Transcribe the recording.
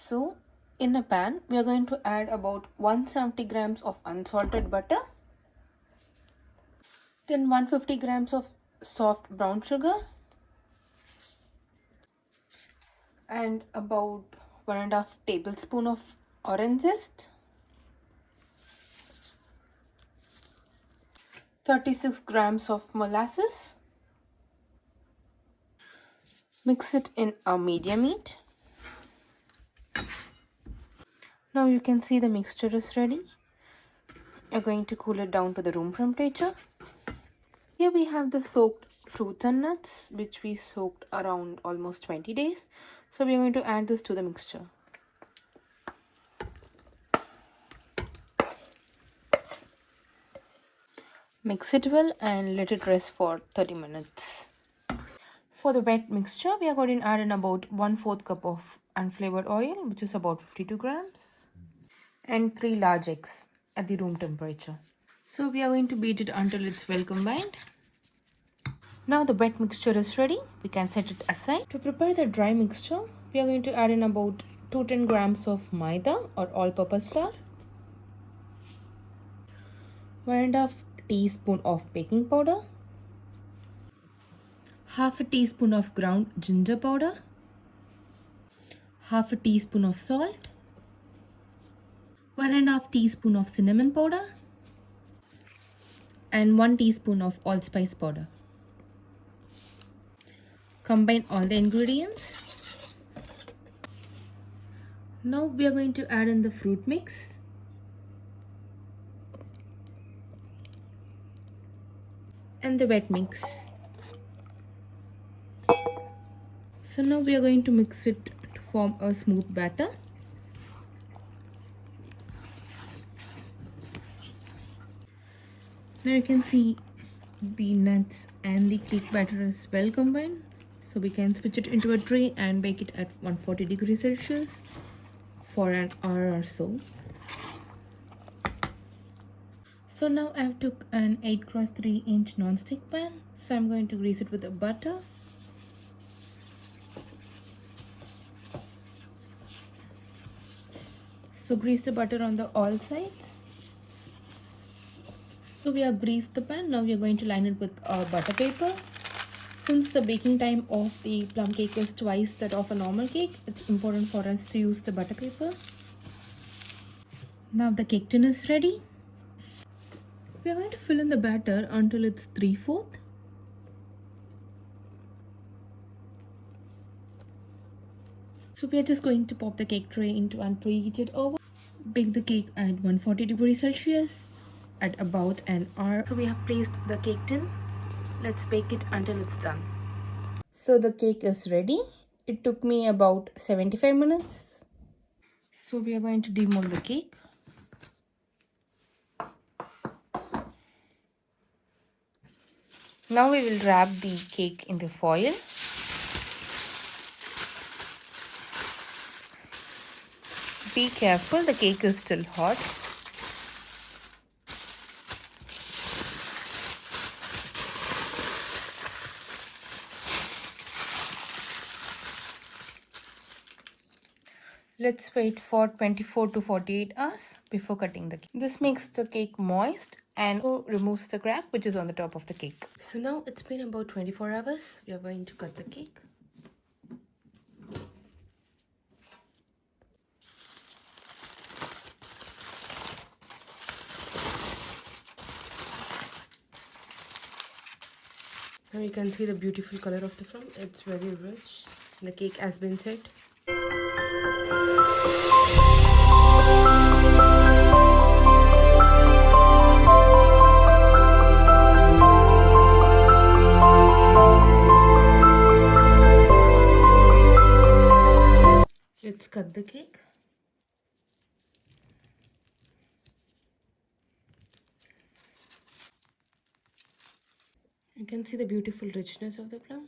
So in a pan, we are going to add about 170 grams of unsalted butter, then 150 grams of soft brown sugar, and about 1.5 tablespoon of orange zest, 36 grams of molasses. Mix it in a medium heat. Now you can see the mixture is ready. You're going to cool it down to the room temperature. Here we have the soaked fruits and nuts, which we soaked around almost 20 days. So we're going to add this to the mixture. Mix it well and let it rest for 30 minutes. For the wet mixture, we are going to add in about 1/4 cup of unflavored oil, which is about 52 grams, and 3 large eggs at the room temperature. So we are going to beat it until it's well combined. Now the wet mixture is ready. We can set it aside. To prepare the dry mixture, we are going to add in about 210 grams of maida or all-purpose flour, 1.5 teaspoon of baking powder, half a teaspoon of ground ginger powder, half a teaspoon of salt, 1.5 teaspoon of cinnamon powder, and 1 teaspoon of allspice powder. Combine all the ingredients. Now we are going to add in the fruit mix. And the wet mix. So now we are going to mix it to form a smooth batter. Now you can see the nuts and the cake batter is well combined. So we can switch it into a tray and bake it at 140 degrees Celsius for an hour or so. So now I have took an 8x3-inch non-stick pan. So I'm going to grease it with the butter. So grease the butter on the all sides. So we have greased the pan. Now we are going to line it with butter paper. Since the baking time of the plum cake is twice that of a normal cake, it's important for us to use the butter paper. Now the cake tin is ready. We are going to fill in the batter until it's 3/4. So we are just going to pop the cake tray into a preheated oven. Bake the cake at 140 degrees Celsius at about an hour. So we have placed the cake tin. Let's bake it until it's done. So the cake is ready. It took me about 75 minutes. So we are going to demold the cake. Now we will wrap the cake in the foil. Be careful, the cake is still hot. Let's wait for 24 to 48 hours before cutting the cake. This makes the cake moist and removes the crack which is on the top of the cake. So now it's been about 24 hours. We are going to cut the cake. Now you can see the beautiful color of the plum. It's very rich. The cake has been set. Let's cut the cake. You can see the beautiful richness of the plum.